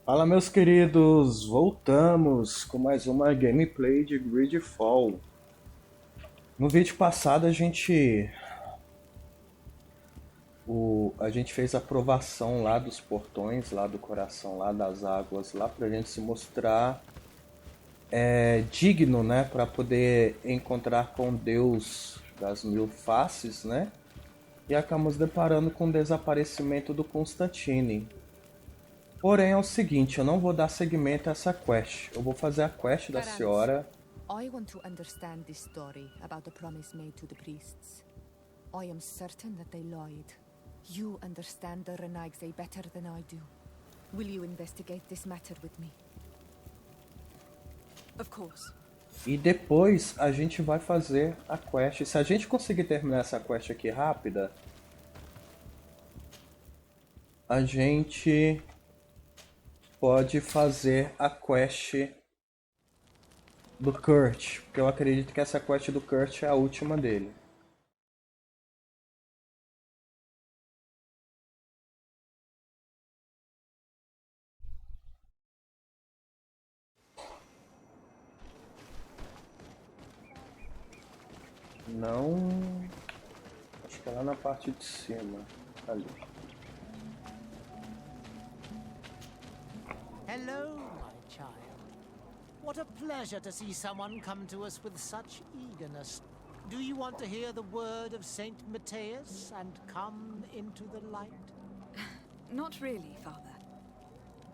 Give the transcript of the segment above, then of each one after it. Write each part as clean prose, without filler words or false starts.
Fala, meus queridos, voltamos com mais uma gameplay de GreedFall. No vídeo passado a gente fez a provação lá dos portões, lá do coração, lá das águas, lá pra gente se mostrar digno, né, para poder encontrar com Deus das mil faces, né? E acabamos deparando com o desaparecimento do Constantine. Porém é o seguinte, eu não vou dar seguimento a essa quest. Eu vou fazer a quest da Parents, SIORA. I want to understand this story about the promise made to the priests. I am certain that they lied. You understand the Renagse better than I do. Will you investigate this matter with me? Of course. E depois a gente vai fazer a quest. Se a gente conseguir terminar essa quest aqui rápida, a gente pode fazer a quest do Kurt. Porque eu acredito que essa quest do Kurt é a última dele. Não... Acho que é lá na parte de cima. Ali. Hello, my child. What a pleasure to see someone come to us with such eagerness. Do you want to hear the word of Saint Matthias and come into the light? Not really, Father.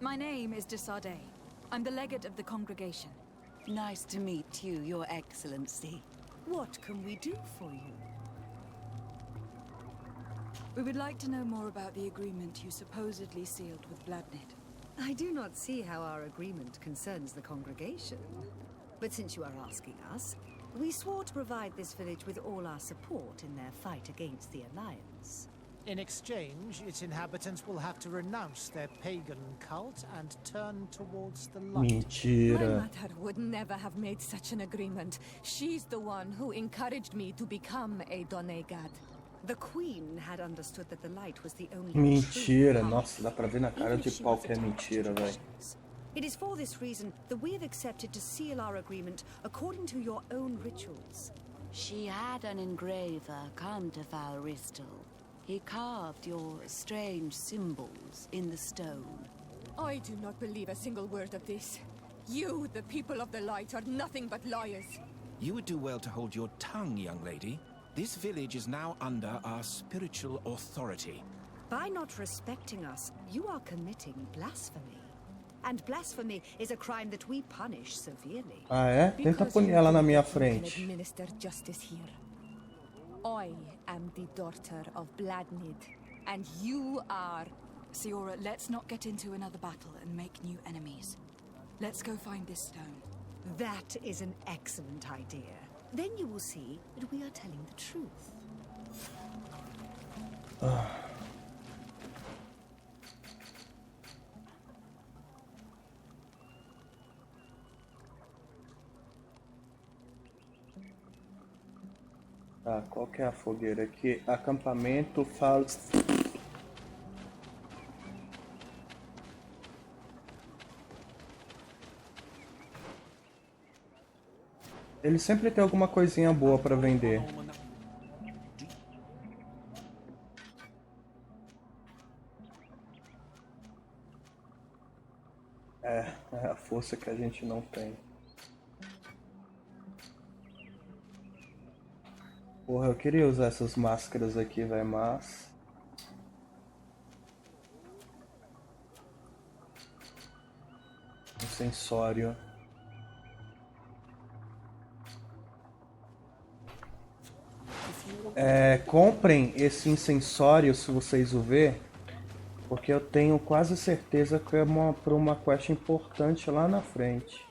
My name is de Sardet. I'm the legate of the congregation. Nice to meet you, Your Excellency. What can we do for you? We would like to know more about the agreement you supposedly sealed with Bladnid. I do not see how our agreement concerns the congregation. But since you are asking us, we swore to provide this village with all our support in their fight against the Alliance. In exchange, its inhabitants will have to renounce their pagan cult and turn towards the light. My Mentira. mother would never have made such an agreement. She's the one who encouraged me to become a Donegad. The Queen had understood that the light was the only Mentira. true path. Nossa, dá pra ver na cara Even de if she pau was que é attached to mentira, velho. traditions. It is for this reason that we have accepted to seal our agreement according to your own rituals. She had an engraver come to Valristal. He carved your strange symbols in the stone. I do not believe a single word of this. You, the people of the light, are nothing but liars. You would do well to hold your tongue, young lady. This village is now under our spiritual authority. By not respecting us, you are committing blasphemy. And blasphemy is a crime that we punish severely. Ah, é? Tenta Because punir you ela na think minha that you can frente. administer justice here. I am the daughter of Bladnid, and you are... SIORA, let's not get into another battle and make new enemies. Let's go find this stone. That is an excellent idea. Then you will see that we are telling the truth. Tá, qual que é a fogueira aqui? Acampamento faz... Ele sempre tem alguma coisinha boa pra vender. É a força que a gente não tem. Porra, eu queria usar essas máscaras aqui, velho, mas... Incensório. Comprem esse incensório se vocês o ver, porque eu tenho quase certeza que é pra uma quest importante lá na frente.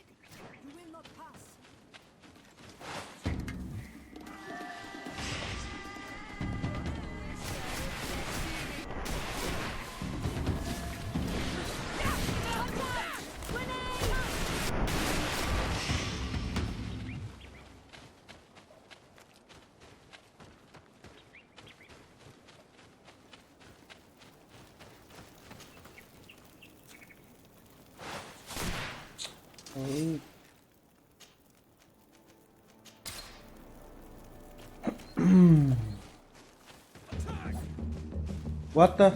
Hum. What the?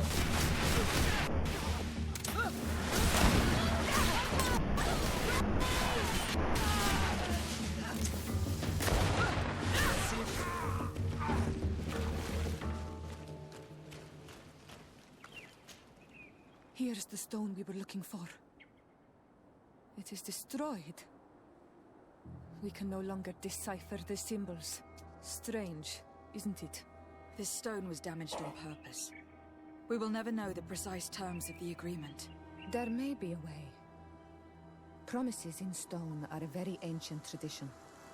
Here's the stone we were looking for. It is destroyed. We can no longer decipher the symbols. Strange, isn't it? This stone was damaged on purpose. We will never know the precise terms of the agreement. There may be a way. Promises in stone are a very ancient tradition.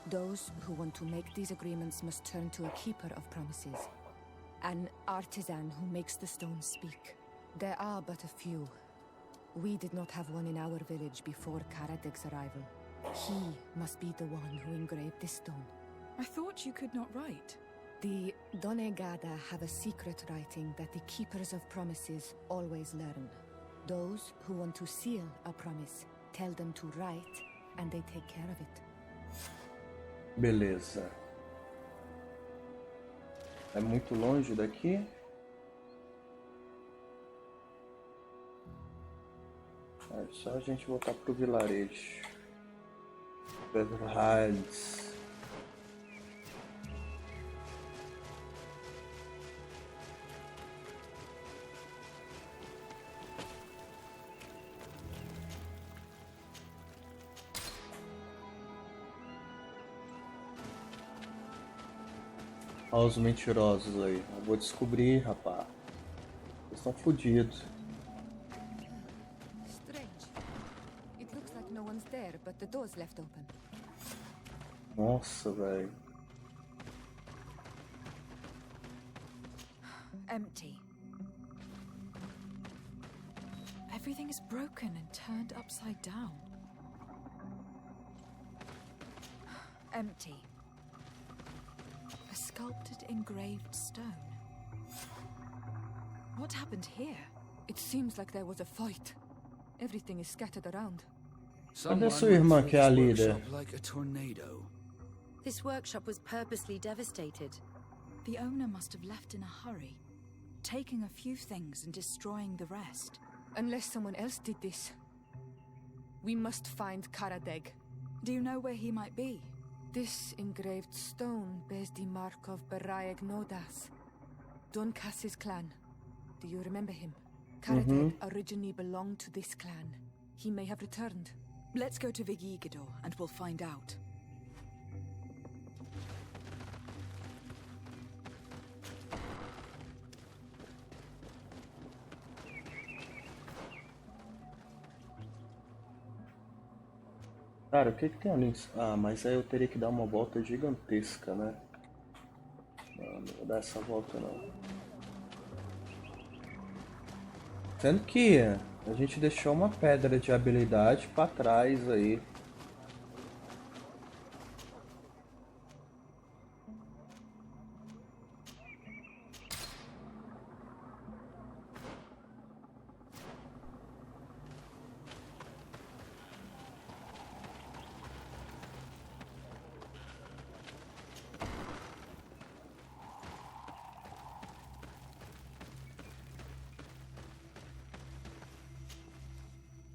Those who want to make these agreements must turn to a keeper of promises. An artisan who makes the stone speak. There are but a few. We did not have one in our village before Karadeg's arrival. He must be the one who engraved this stone. I thought you could not write. The Donegada have a secret writing that the keepers of promises always learn. Those who want to seal a promise tell them to write, and they take care of it. Beleza. É muito longe daqui? É só a gente voltar pro vilarejo. Bedrhals. Olha os mentirosos aí. Eu vou descobrir, rapaz. Eles estão fodidos. Strange. It looks like no one's there, but the door's left open. Nossa, velho. Empty. Everything is broken and turned upside down. Empty. A sculpted, engraved stone. What happened here? It seems like there was a fight. Everything is scattered around. Cadê sua irmã que é a líder? Like a tornado. This workshop was purposely devastated. The owner must have left in a hurry, taking a few things and destroying the rest. Unless someone else did this. We must find Karadeg. Do you know where he might be? This engraved stone bears the mark of Baraeg Nodas, Doncass's clan. Do you remember him? Karadeg originally belonged to this clan. He may have returned. Let's go to Vigigidor and we'll find out. Cara, o que tem ali? Ah, mas aí eu teria que dar uma volta gigantesca, né? Não vou dar essa volta não. Sendo que a gente deixou uma pedra de habilidade pra trás aí.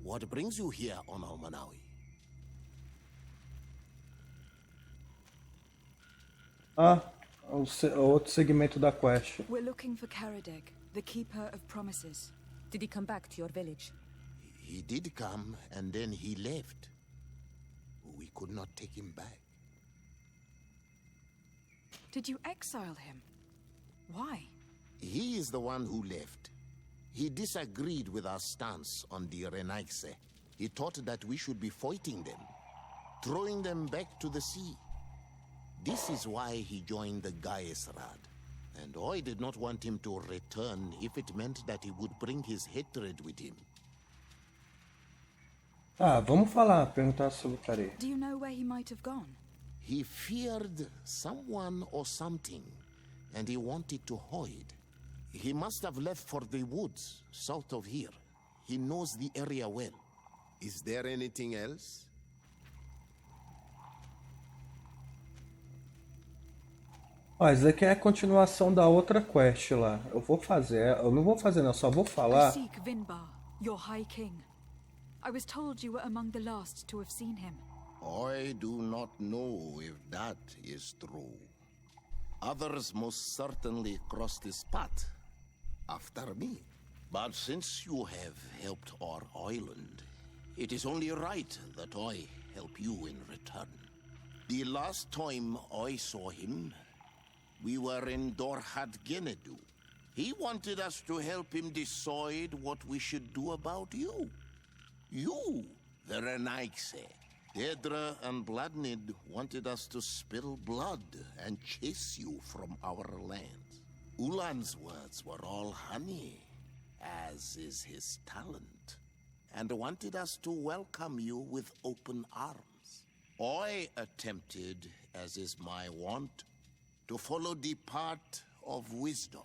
What brings you here, Honor Manawi? Ah, outro segmento da quest. We're looking for Karadeg, the Keeper of Promises. Did he come back to your village? He did come, and then he left. We could not take him back. Did you exile him? Why? He is the one who left. He disagreed with our stance on the Renaigse. He thought that we should be fighting them, throwing them back to the sea. This is why he joined the Gaesrad. And I did not want him to return if it meant that he would bring his hatred with him. Ah, vamos falar, perguntar sobre o cara. Do you know where he might have gone? He feared someone or something, and he wanted to hide. He must have left for the woods, south of here. He knows the area well. Is there anything else? Ó, isso daqui é a continuação da outra quest lá. Eu vou fazer, eu não vou fazer não, só vou I falar. seek Vinbar, your High King. I was told you were among the last to have seen him. I do not know if that is true. Others most certainly crossed his path after me. But since you have helped our island, it is only right that I help you in return. The last time I saw him, we were in Dorhat Genedu. He wanted us to help him decide what we should do about you. You, the Renaigse. Dedra and Bladnid wanted us to spill blood and chase you from our lands. Ulan's words were all honey, as is his talent, and wanted us to welcome you with open arms. I attempted, as is my wont, to follow the path of wisdom,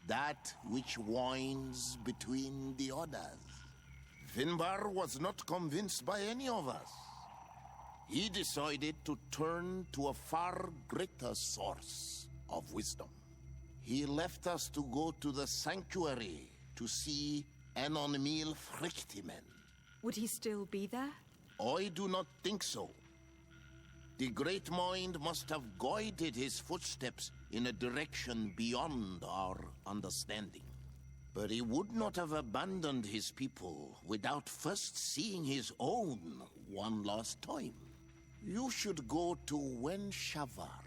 that which winds between the others. Vinbar was not convinced by any of us. He decided to turn to a far greater source of wisdom. He left us to go to the sanctuary to see Anon Mil Frichtimen. Would he still be there? I do not think so. The Great Mind must have guided his footsteps in a direction beyond our understanding. But he would not have abandoned his people without first seeing his own one last time. You should go to Wen Shavar.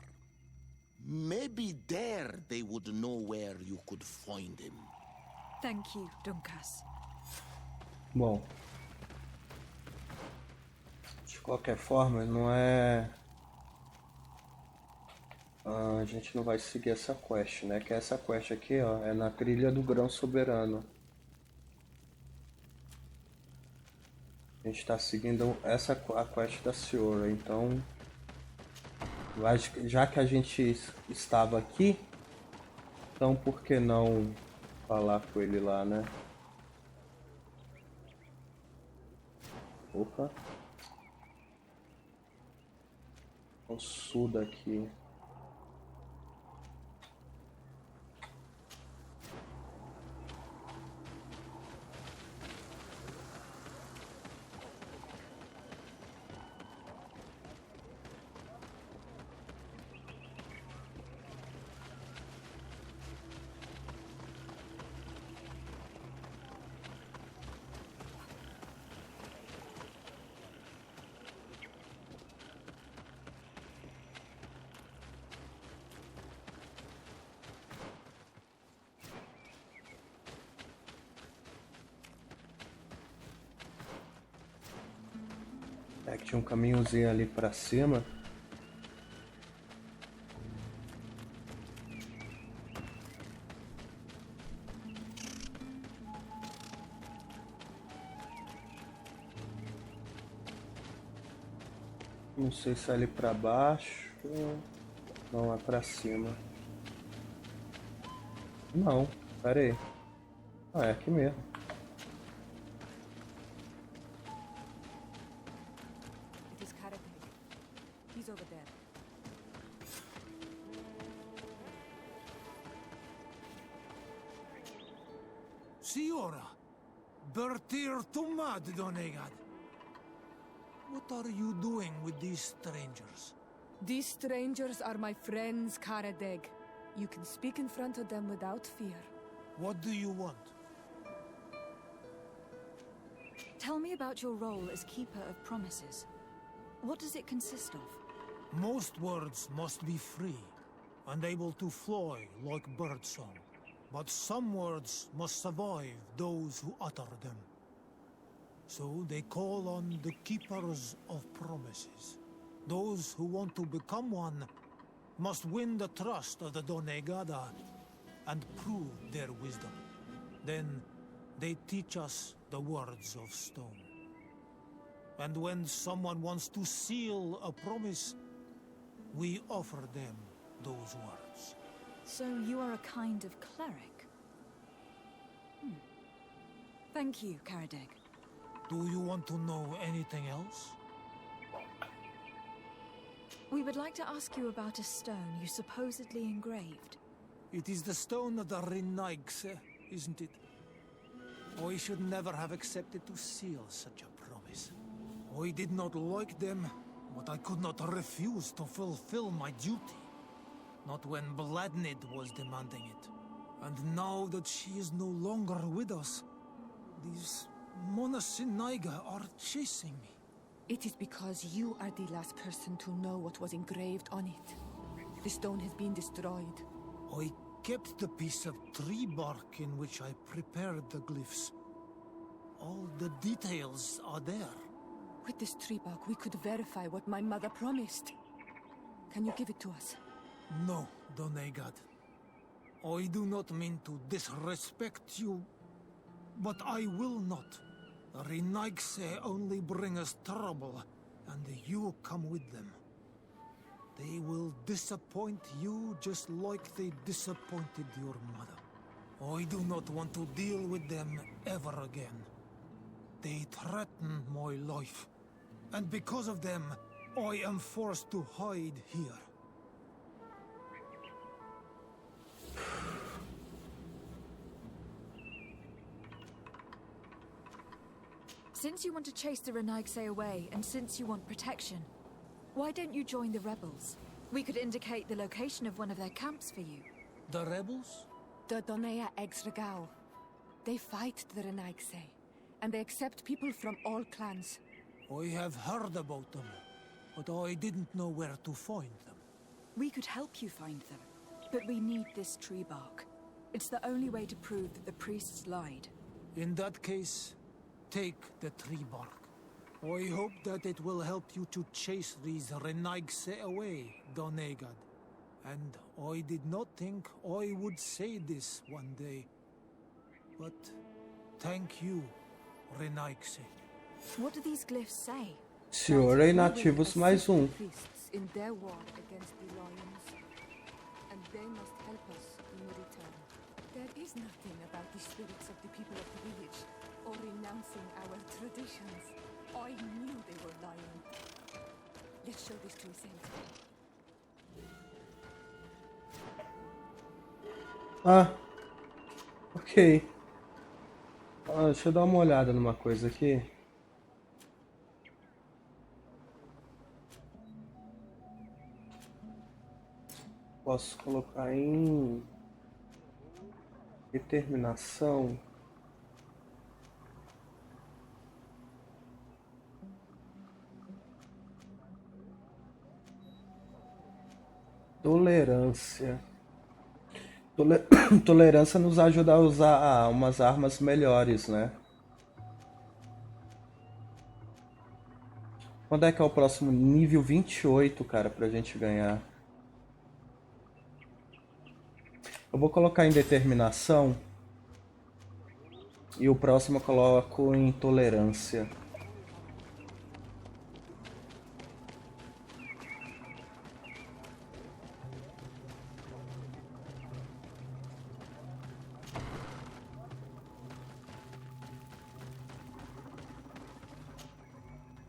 Maybe there they would know where you could find him. Thank you, Dunkas. Bom, de qualquer forma, não é. A gente não vai seguir essa quest, né? Que essa quest aqui, ó, é na trilha do Grão Soberano. A gente tá seguindo a quest da SIORA, então já que a gente estava aqui, então por que não falar com ele lá, né? Opa. O sul daqui. É que tinha um caminhozinho ali pra cima. Não sei se é ali pra baixo. Não, é pra cima. Não, pera aí. Ah, é aqui mesmo. It is Karateg. He's over there. SIORA! Bertir Tumad Donegad! What are you doing with these strangers? These strangers are my friends, Karateg. You can speak in front of them without fear. What do you want? Tell me about your role as Keeper of Promises. What does it consist of? Most words must be free and able to fly like birdsong. But some words must survive those who utter them. So they call on the Keepers of Promises. Those who want to become one must win the trust of the Donegada and prove their wisdom. Then they teach us the words of stone. And when someone wants to seal a promise, we offer them those words. So you are a kind of cleric? Thank you, Karateg. Do you want to know anything else? We would like to ask you about a stone you supposedly engraved. It is the stone of the Renaigse, isn't it? I should never have accepted to seal such a promise. I did not like them, but I could not refuse to fulfill my duty. Not when Bladnid was demanding it. And now that she is no longer with us, these Monasinaiga are chasing me. It is because you are the last person to know what was engraved on it. The stone has been destroyed. I kept the piece of tree bark in which I prepared the glyphs. All the details are there. With this tree bark, we could verify what my mother promised. Can you give it to us? No, Donegad. I do not mean to disrespect you, but I will not. The Renaigse only bring us trouble, and you come with them. They will disappoint you just like they disappointed your mother. I do not want to deal with them ever again. They threaten my life, and because of them, I am forced to hide here. Since you want to chase the Renaigse away, and since you want protection, why don't you join the rebels? We could indicate the location of one of their camps for you. The rebels? The Donea Exregao. They fight the Renaigse, and they accept people from all clans. I have heard about them, but I didn't know where to find them. We could help you find them, but we need this tree bark. It's the only way to prove that the priests lied. In that case, take the tree bark. I hope that it will help you to chase these Renaigse away, Donegad. And I did not think I would say this one day. But thank you, Renaigse. What do these glyphs say? SIORA e nativos mais um. Priests in their war against the lions, and they must help us in return. There is nothing about the spirits of the people of the village, or renouncing our traditions. I knew they were lying. Let's show this to a saint. Ah, ok. Deixa eu dar uma olhada numa coisa aqui. Posso colocar em determinação. Tolerância. Tolerância nos ajuda a usar umas armas melhores, né? Quando é que é o próximo? Nível 28, cara, pra gente ganhar. Eu vou colocar em determinação. E o próximo eu coloco em tolerância.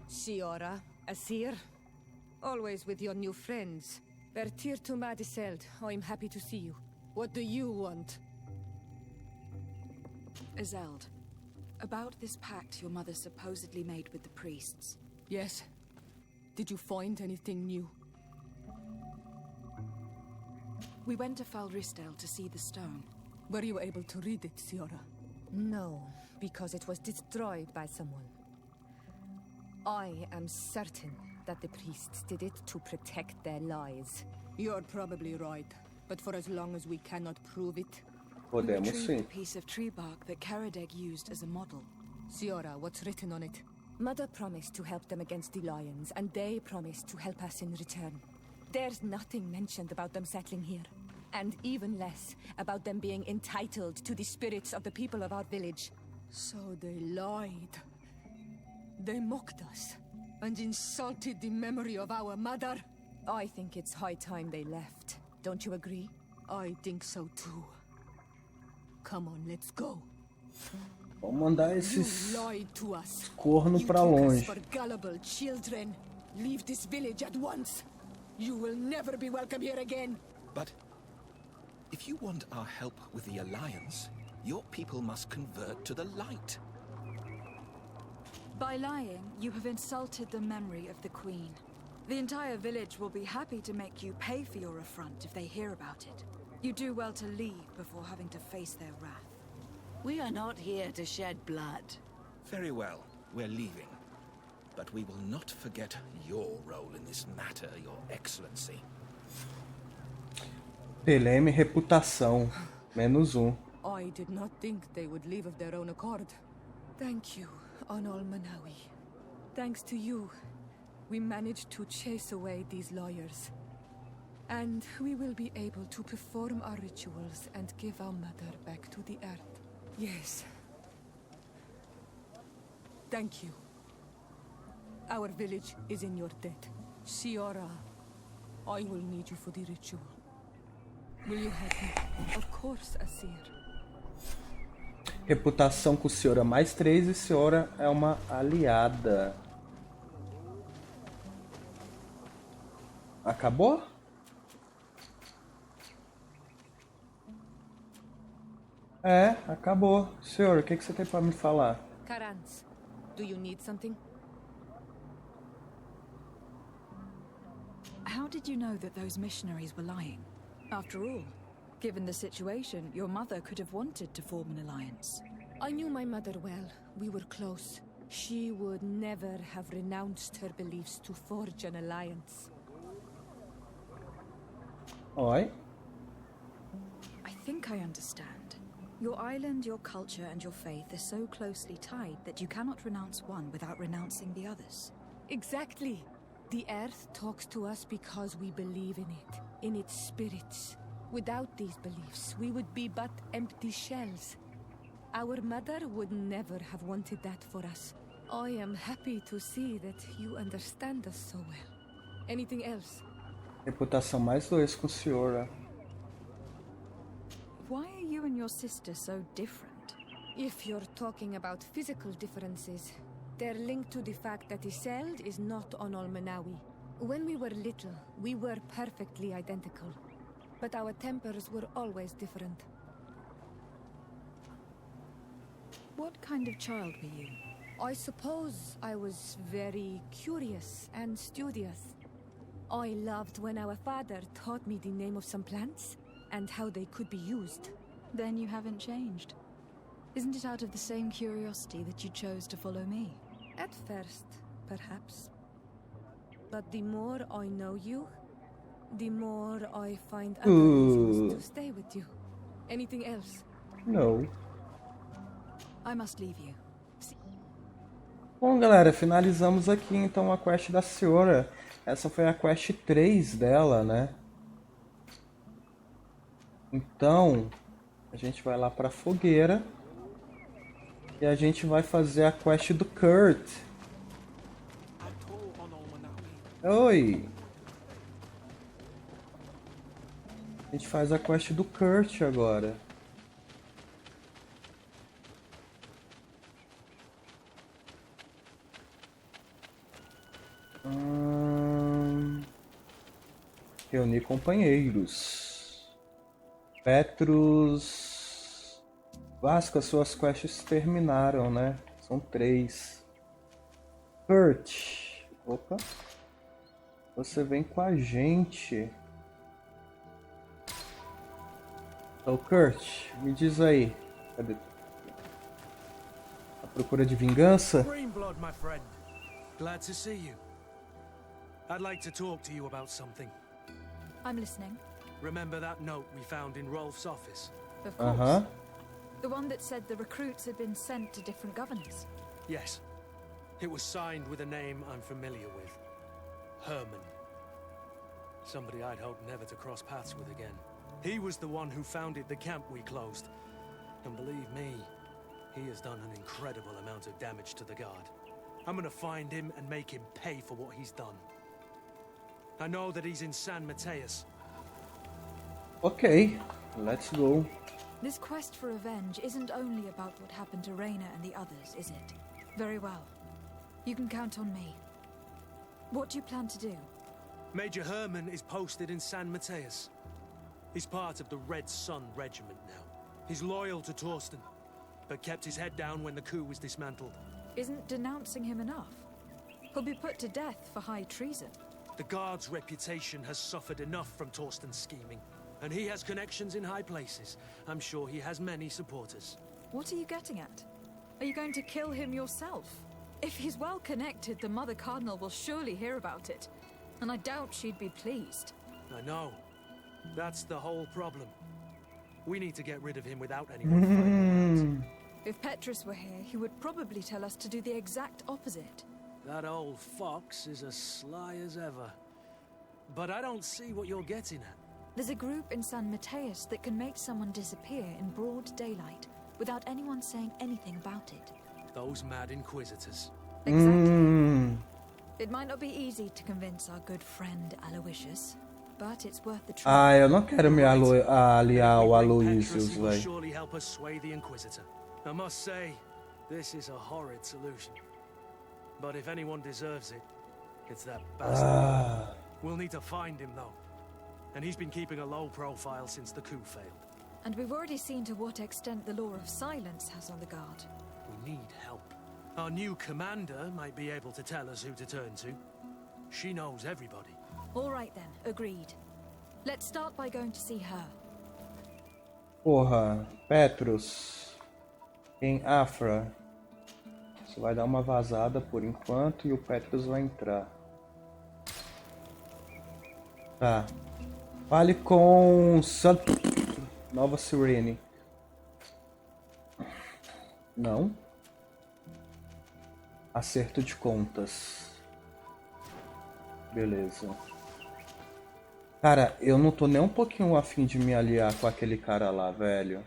SIORA, Asir, always with your new friends. Bertir to Madiseld, I'm happy to see you. What do you want? Azeld, about this pact your mother supposedly made with the priests. Yes. Did you find anything new? We went to Falristel to see the stone. Were you able to read it, SIORA? No, because it was destroyed by someone. I am certain that the priests did it to protect their lies. You're probably right, but for as long as we cannot prove it... Podemos retrieved sim. a piece of tree bark that Karadeg used as a model. SIORA, what's written on it? Mother promised to help them against the lions, and they promised to help us in return. There's nothing mentioned about them settling here, and even less about them being entitled to the spirits of the people of our village. So they lied. They mocked us, and insulted the memory of our mother. I think it's high time they left. Don't you agree? I think so too. Come on, let's go. Vamos mandar esses You lied to us. corno You pra took us longe. for gullible children. Leave this village at once. You will never be welcome here again. But if you want our help with the Alliance, your people must convert to the light. By lying, you have insulted the memory of the Queen. The entire village will be happy to make you pay for your affront if they hear about it. You do well to leave before having to face their wrath. We are not here to shed blood. Very well, we're leaving. But we will not forget your role in this matter, Your Excellency. Dilema e reputação. -1. I did not think they would leave of their own accord. Thank you, Onol Manawi. Thanks to you, we managed to chase away these lawyers. And we will be able to perform our rituals and give our mother back to the earth. Yes. Thank you. Our village is in your debt. SIORA, I will need you for the ritual. Will you help me? Of course, Asir. Reputação com SIORA +3 e SIORA é uma aliada. Acabou? É, acabou. SIORA, o que você tem para me falar? Karans, do you need something? How did you know that those missionaries were lying? After all, given the situation, your mother could have wanted to form an alliance. I knew my mother well. We were close. She would never have renounced her beliefs to forge an alliance. Oi? I think I understand. Your island, your culture, and your faith are so closely tied that you cannot renounce one without renouncing the others. Exactly. The earth talks to us because we believe in it, in its spirits. Without these beliefs, we would be but empty shells. Our mother would never have wanted that for us. I am happy to see that you understand us so well. Anything else? Reputação +2 com SIORA. Why are you and your sister so different? If you're talking about physical differences, they're linked to the fact that Iseld is not Onol Manawi. When we were little, we were perfectly identical. But our tempers were always different. What kind of child were you? I suppose I was very curious and studious. I loved when our father taught me the name of some plants and how they could be used. Then you haven't changed. Isn't it out of the same curiosity that you chose to follow me? At first, perhaps. But the more I know you, the more I find other reasons to stay with you. Anything else? No. I must leave you. Bom, galera, finalizamos aqui então a quest da SIORA. Essa foi a quest 3 dela, né? Então, a gente vai lá pra fogueira. E a gente vai fazer a quest do Kurt. Oi! A gente faz a quest do Kurt agora. Reunir companheiros. Petrus. Vasco, as suas quests terminaram, né? São 3. Kurt. Opa. Você vem com a gente. Então, Kurt, me diz aí. Cadê? A procura de vingança? Greenblood, my friend. Glad to see you. I'd like to talk to you about something. I'm listening. Remember that note we found in Rolf's office? Of course. The one that said the recruits had been sent to different governors. Yes. It was signed with a name I'm familiar with. Herman. Somebody I'd hoped never to cross paths with again. He was the one who founded the camp we closed. And believe me, he has done an incredible amount of damage to the guard. I'm gonna find him and make him pay for what he's done. I know that he's in San Mateus. Okay, let's go. This quest for revenge isn't only about what happened to Reyna and the others, is it? Very well. You can count on me. What do you plan to do? Major Herman is posted in San Mateus. He's part of the Red Sun Regiment now. He's loyal to Torsten, but kept his head down when the coup was dismantled. Isn't denouncing him enough? He'll be put to death for high treason. The Guard's reputation has suffered enough from Torsten's scheming, and he has connections in high places. I'm sure he has many supporters. What are you getting at? Are you going to kill him yourself? If he's well connected, the Mother Cardinal will surely hear about it, and I doubt she'd be pleased. I know. That's the whole problem. We need to get rid of him without anyone finding out. If Petrus were here, he would probably tell us to do the exact opposite. That old fox is as sly as ever. But I don't see what you're getting at. There's a group in San Mateus that can make someone disappear in broad daylight without anyone saying anything about it. Those mad inquisitors. Exactly. It might not be easy to convince our good friend Aloysius, but it's worth the try. Ah, eu não quero me aliar ao Aloysius, will velho. surely help us sway the Inquisitor. I must say, this is a horrid solution. But if anyone deserves it, it's that bastard. We'll need to find him, though. And he's been keeping a low profile since the coup failed. And we've already seen to what extent the law of silence has on the Guard. We need help. Our new commander might be able to tell us who to turn to. She knows everybody. All right then, agreed. Let's start by going to see her. Porra, Petrus em Afra. Você vai dar uma vazada por enquanto e o Petrus vai entrar. Tá. Fale com Nova Sirene. Não. Acerto de contas. Beleza. Cara, eu não tô nem um pouquinho afim de me aliar com aquele cara lá, velho.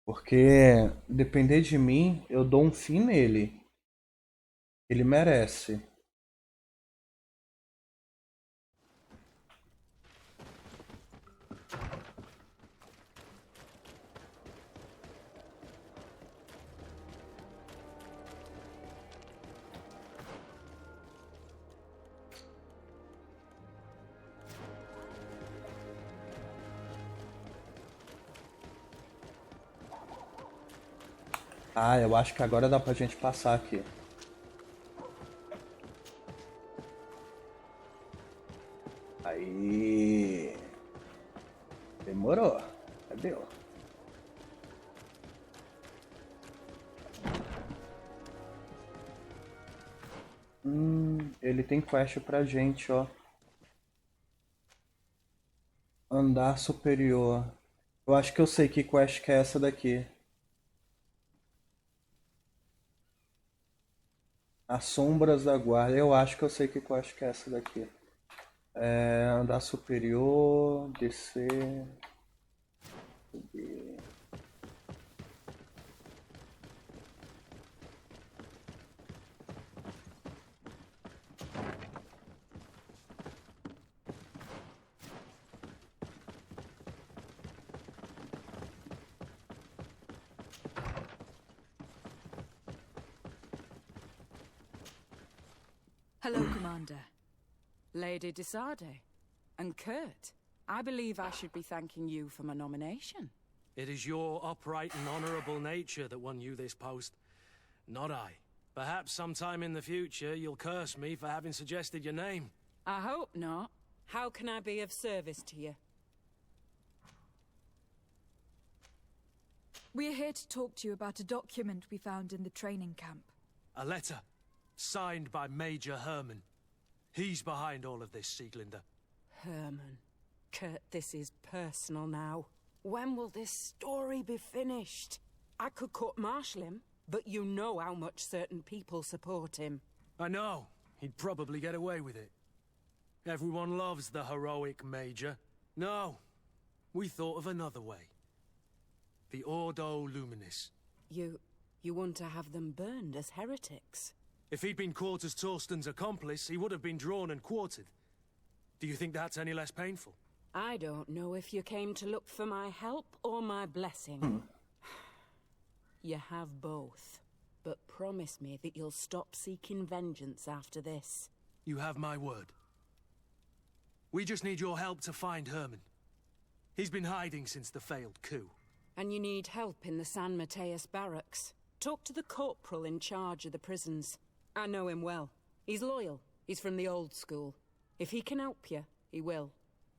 Porque, depender de mim, eu dou um fim nele. Ele merece. Ah, eu acho que agora dá pra gente passar aqui. Aí. Demorou. Cadê? Ele tem quest pra gente, ó. Andar superior. Eu acho que eu sei que quest que é essa daqui. As sombras da guarda. Eu acho que eu sei que quest que é essa daqui. Andar superior, descer, subir. Hello, Commander. Lady Desade. And Kurt. I believe I should be thanking you for my nomination. It is your upright and honorable nature that won you this post, not I. Perhaps sometime in the future you'll curse me for having suggested your name. I hope not. How can I be of service to you? We're here to talk to you about a document we found in the training camp. A letter, signed by Major Herman. He's behind all of this, Sieglinde. Herman. Kurt, this is personal now. When will this story be finished? I could court-martial him, but you know how much certain people support him. I know. He'd probably get away with it. Everyone loves the heroic Major. No, we thought of another way. The Ordo Luminis. You want to have them burned as heretics? If he'd been caught as Torsten's accomplice, he would have been drawn and quartered. Do you think that's any less painful? I don't know if you came to look for my help or my blessing. You have both. But promise me that you'll stop seeking vengeance after this. You have my word. We just need your help to find Herman. He's been hiding since the failed coup. And you need help in the San Mateus barracks. Talk to the corporal in charge of the prisons. I know him well. He's loyal. He's from the old school. If he can help you, he will.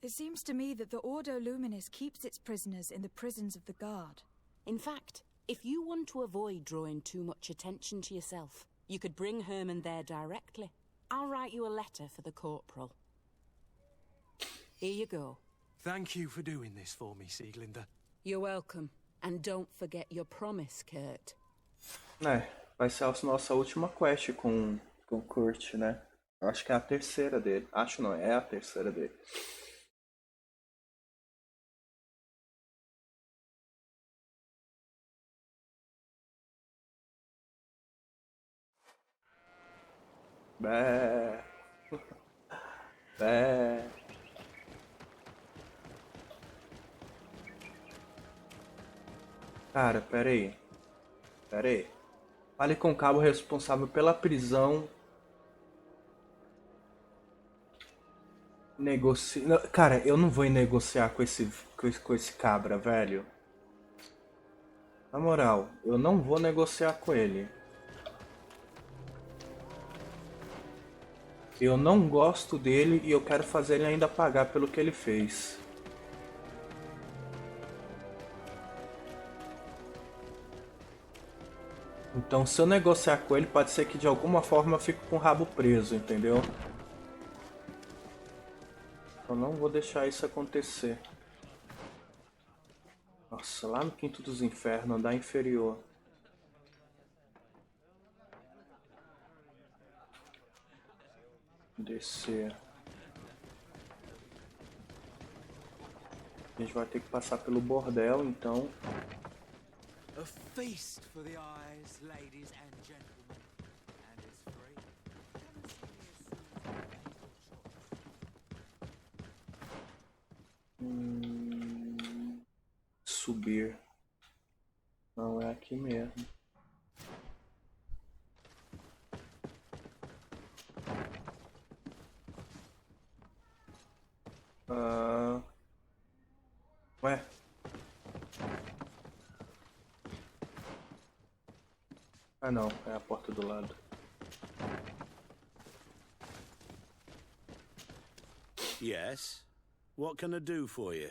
It seems to me that the Ordo Luminis keeps its prisoners in the prisons of the Guard. In fact, if you want to avoid drawing too much attention to yourself, you could bring Herman there directly. I'll write you a letter for the corporal. Here you go. Thank you for doing this for me, Sieglinde. You're welcome. And don't forget your promise, Kurt. Vai ser a nossa última quest com o Kurt, né? Acho que é a terceira dele. Acho não, é a terceira dele. Bé. Bé. Cara, pera aí. Fale com o cabo responsável pela prisão. Cara, eu não vou negociar com esse cabra, velho. Na moral, eu não vou negociar com ele. Eu não gosto dele e eu quero fazer ele ainda pagar pelo que ele fez. Então, se eu negociar com ele, pode ser que de alguma forma eu fique com o rabo preso, entendeu? Eu não vou deixar isso acontecer. Nossa, lá no Quinto dos Infernos, andar inferior. Descer. A gente vai ter que passar pelo bordel, então. A feast for the eyes, ladies and gentlemen. And it's free. Subir. Não, é aqui mesmo. Ué? Ah não, é a porta do lado. Yes? What can I do for you?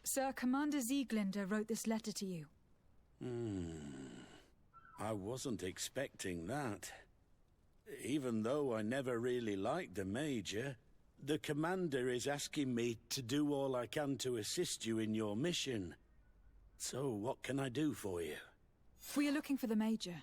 Sir, Commander Sieglinde wrote this letter to you. I wasn't expecting that. Even though I never really liked the Major, the Commander is asking me to do all I can to assist you in your mission. So, what can I do for you? We are looking for the Major.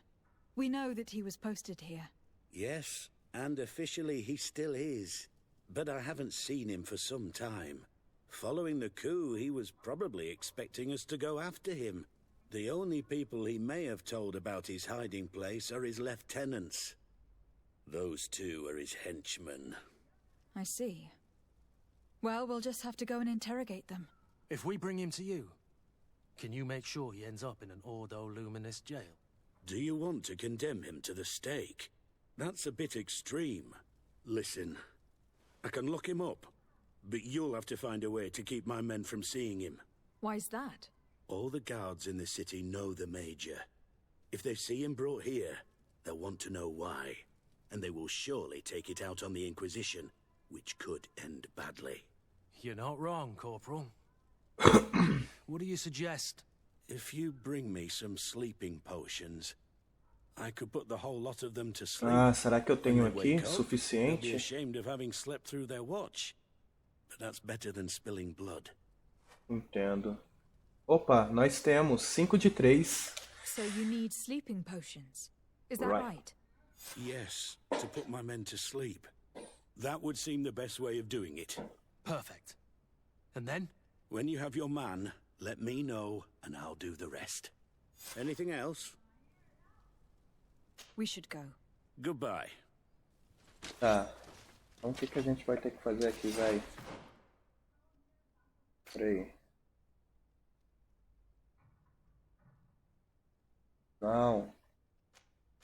We know that he was posted here. Yes, and officially he still is. But I haven't seen him for some time. Following the coup, he was probably expecting us to go after him. The only people he may have told about his hiding place are his lieutenants. Those two are his henchmen. I see. Well, we'll just have to go and interrogate them. If we bring him to you, can you make sure he ends up in an Ordo Luminis jail? Do you want to condemn him to the stake? That's a bit extreme. Listen, I can lock him up, but you'll have to find a way to keep my men from seeing him. Why's that? All the guards in the city know the Major. If they see him brought here, they'll want to know why. And they will surely take it out on the Inquisition, which could end badly. You're not wrong, Corporal. What do you suggest? If you bring me some sleeping potions, I could put the whole lot of them to sleep. Será que eu tenho aqui suficiente? They'll be ashamed of having slept through their watch. But that's better than spilling blood. Entendo. Opa, nós temos 5 de 3. So you need sleeping potions. Is that right? Yes, to put my men to sleep. That would seem the best way of doing it. Perfect. And then? When you have your man, let me know and I'll do the rest. Anything else? We should go. Goodbye. Tá. Então o que a gente vai ter que fazer aqui, velho? Peraí. Não.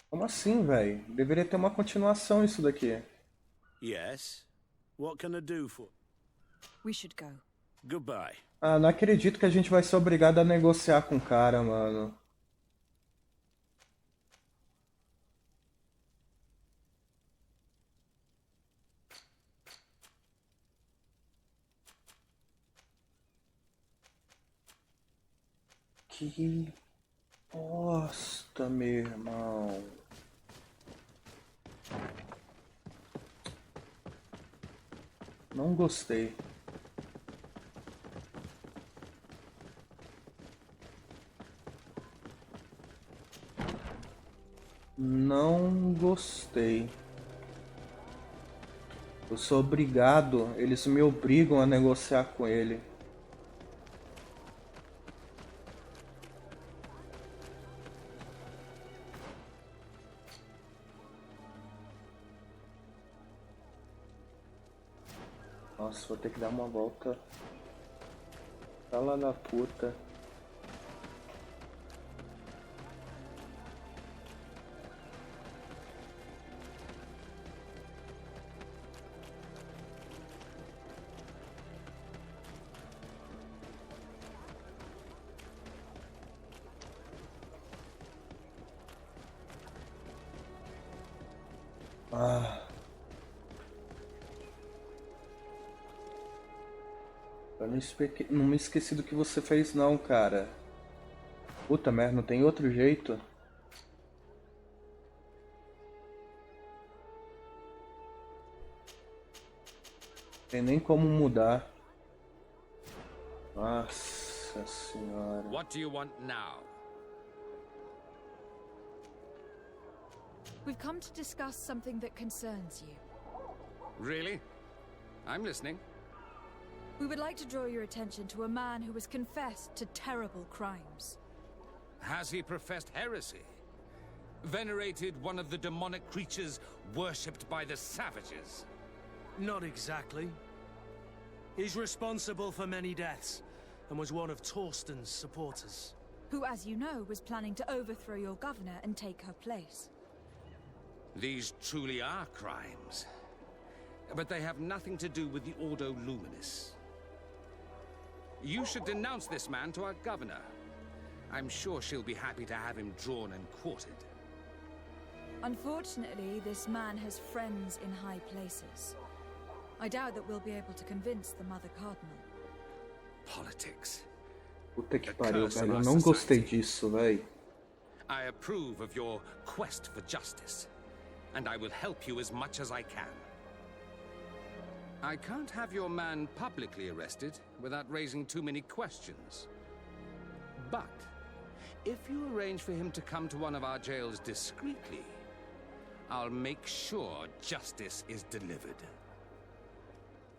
Como assim, velho? Deveria ter uma continuação isso daqui. Yes? What can I do for... We should go. Goodbye. Ah, não acredito que a gente vai ser obrigado a negociar com o cara, mano. Que bosta, meu irmão. Não gostei. Não gostei. Eu sou obrigado, eles me obrigam a negociar com ele. Nossa, vou ter que dar uma volta. Tá lá na puta. Ah. Eu não me esqueci do que você fez não, cara. Puta merda, não tem outro jeito? Tem nem como mudar. Nossa senhora. What do you want now? We've come to discuss something that concerns you. Really? I'm listening. We would like to draw your attention to a man who has confessed to terrible crimes. Has he professed heresy? Venerated one of the demonic creatures worshipped by the savages? Not exactly. He's responsible for many deaths, and was one of Torsten's supporters. Who, as you know, was planning to overthrow your governor and take her place. These truly are crimes. But they have nothing to do with the Ordo Luminis. You should denounce this man to our governor. I'm sure she'll be happy to have him drawn and quartered. Unfortunately, this man has friends in high places. I doubt that we'll be able to convince the Mother Cardinal. Politics. Puta que pariu, velho. Eu não gostei disso, velho. I approve of your quest for justice, and I will help you as much as I can. I can't have your man publicly arrested without raising too many questions. But if you arrange for him to come to one of our jails discreetly, I'll make sure justice is delivered.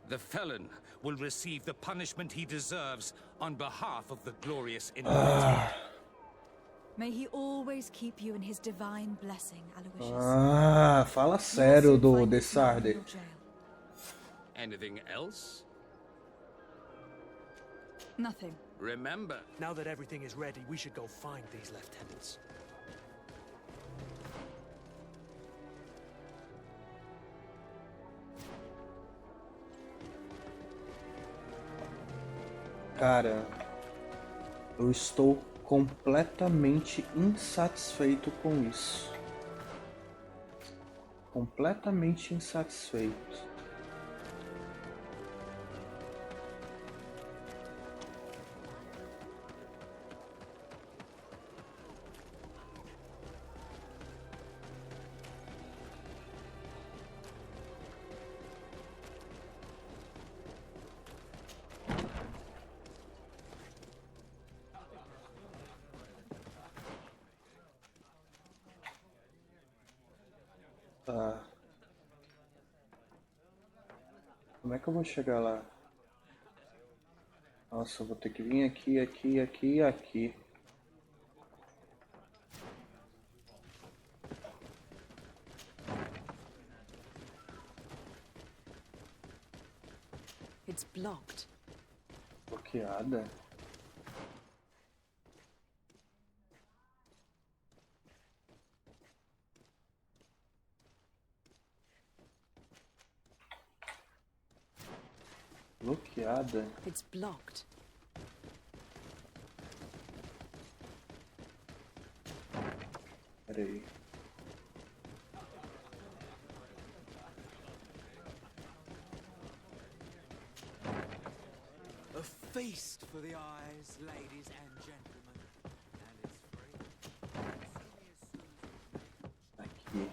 The felon will receive the punishment he deserves on behalf of the glorious innocent. May he always keep you in his divine blessing, Aloysius. Ah, fala sério do Desarde. Anything else? Nothing. Remember, now that everything is ready, we should go find these lieutenants. Cara, eu estou completamente insatisfeito com isso. Completamente insatisfeito. Tá. Como é que eu vou chegar lá? Nossa, eu vou ter que vir aqui, aqui, aqui e aqui. It's blocked. Bloqueada? entrada? It's blocked. Peraí. A feast for the eyes, ladies and gentlemen. And it's free. Aqui.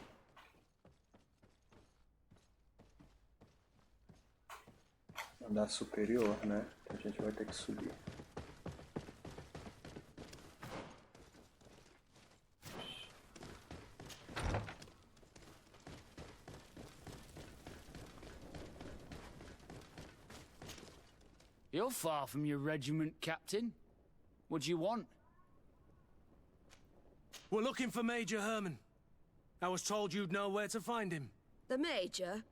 Andar superior, né? A gente vai ter que subir. You're far from your regiment, Captain. What do you want? We're looking for Major Herman. I was told you'd know where to find him. The Major?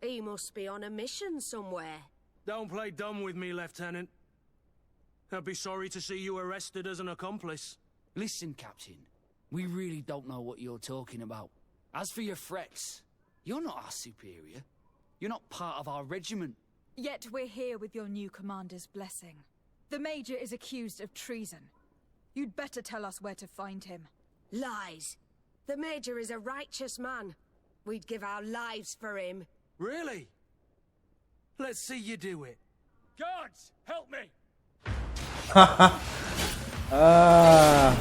He must be on a mission somewhere. Don't play dumb with me, Lieutenant. I'd be sorry to see you arrested as an accomplice. Listen, Captain. We really don't know what you're talking about. As for your threats, you're not our superior. You're not part of our regiment. Yet we're here with your new commander's blessing. The Major is accused of treason. You'd better tell us where to find him. Lies. The Major is a righteous man. We'd give our lives for him. Really? Let's see you do it. Guards, help me! Ah!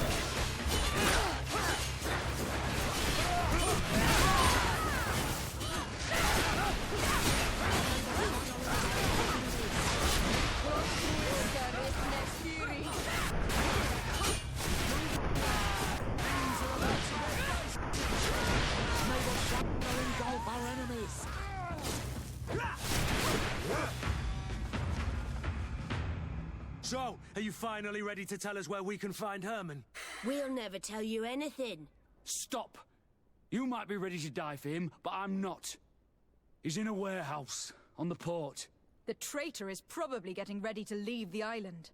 So, are you finally ready to tell us where we can find Herman? We'll never tell you anything. Stop! You might be ready to die for him, but I'm not. He's in a warehouse on the port. The traitor is probably getting ready to leave the island.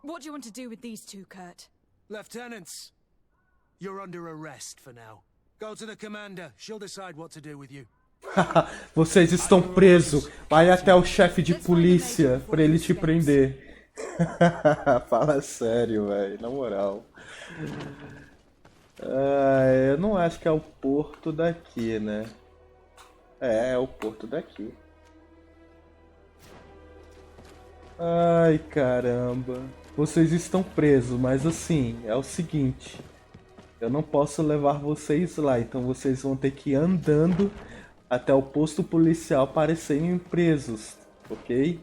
What do you want to do with these two, Kurt? Lieutenants, you're under arrest for now. Go to the commander. She'll decide what to do with you. Vocês estão presos. Vai até o chefe de polícia pra ele te prender. Fala sério, velho. Na moral. Eu não acho que é o porto daqui, né? É o porto daqui. Ai, caramba. Vocês estão presos, mas assim, é o seguinte. Eu não posso levar vocês lá, então vocês vão ter que ir andando até o posto policial para serem presos, ok?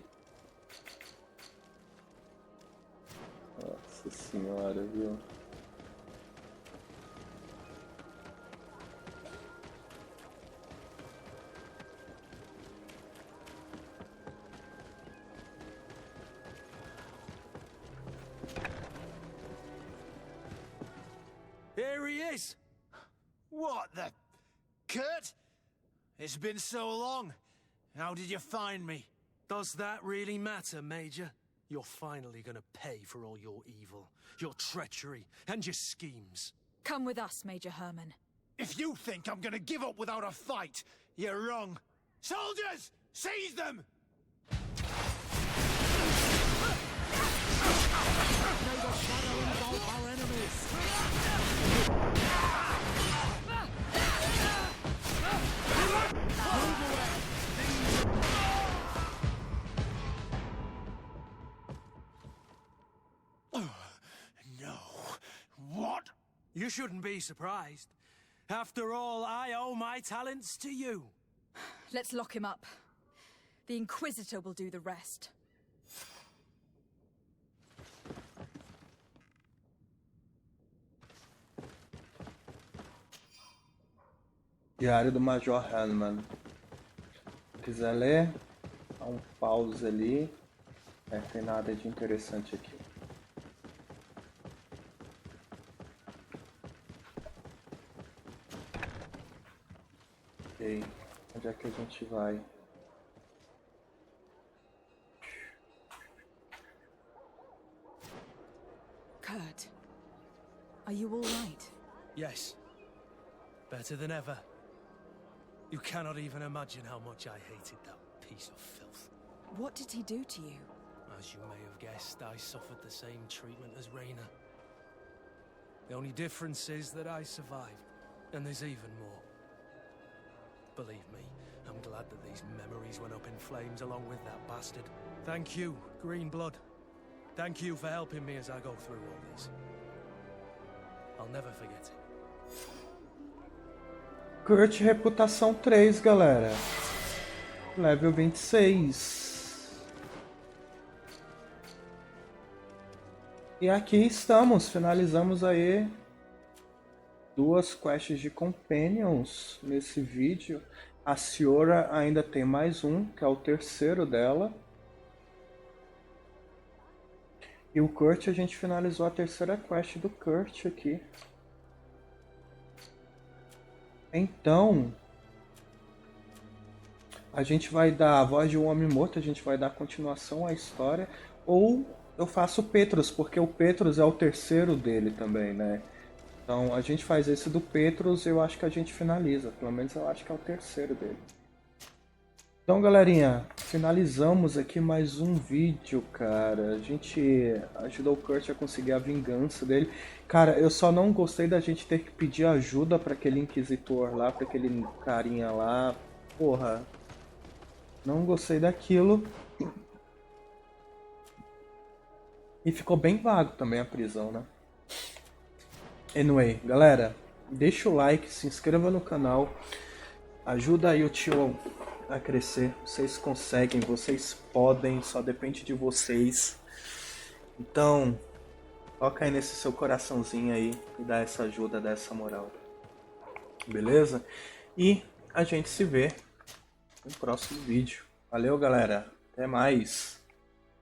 Nossa senhora, viu? Here he is! What the... Kurt? It's been so long. How did you find me? Does that really matter, Major? You're finally gonna pay for all your evil, your treachery, and your schemes. Come with us, Major Herman. If you think I'm gonna give up without a fight, you're wrong. Soldiers! Seize them! May the shadow engulf our enemies! No. What? You shouldn't be surprised. After all, I owe my talents to you. Let's lock him up. The Inquisitor will do the rest. Diário do Major Hanman. Se quiser ler, dá um pause ali. Não tem nada de interessante aqui. Ok, onde é que a gente vai? Kurt, are you all right? Yes. Better than ever. You cannot even imagine how much I hated that piece of filth. What did he do to you? As you may have guessed, I suffered the same treatment as Reyna. The only difference is that I survived, and there's even more. Believe me, I'm glad that these memories went up in flames along with that bastard. Thank you, Greenblood. Thank you for helping me as I go through all this. I'll never forget it. Kurt, reputação 3, galera. Level 26. E aqui estamos, finalizamos aí 2 quests de Companions nesse vídeo. A SIORA ainda tem mais um, que é o terceiro dela. E o Kurt, a gente finalizou a terceira quest do Kurt aqui. Então, a gente vai dar a voz de um homem morto, a gente vai dar continuação à história. Ou eu faço o Petrus, porque o Petrus é o terceiro dele também, né? Então a gente faz esse do Petrus e eu acho que a gente finaliza. Pelo menos eu acho que é o terceiro dele. Então, galerinha, finalizamos aqui mais um vídeo, cara. A gente ajudou o Kurt a conseguir a vingança dele. Cara, eu só não gostei da gente ter que pedir ajuda pra aquele inquisitor lá, pra aquele carinha lá. Porra, não gostei daquilo. E ficou bem vago também a prisão, né? Anyway, galera, deixa o like, se inscreva no canal. Ajuda aí o tio a crescer. Vocês conseguem, vocês podem, só depende de vocês. Então, toca aí nesse seu coraçãozinho aí e dá essa ajuda, dá essa moral. Beleza? E a gente se vê no próximo vídeo. Valeu, galera. Até mais.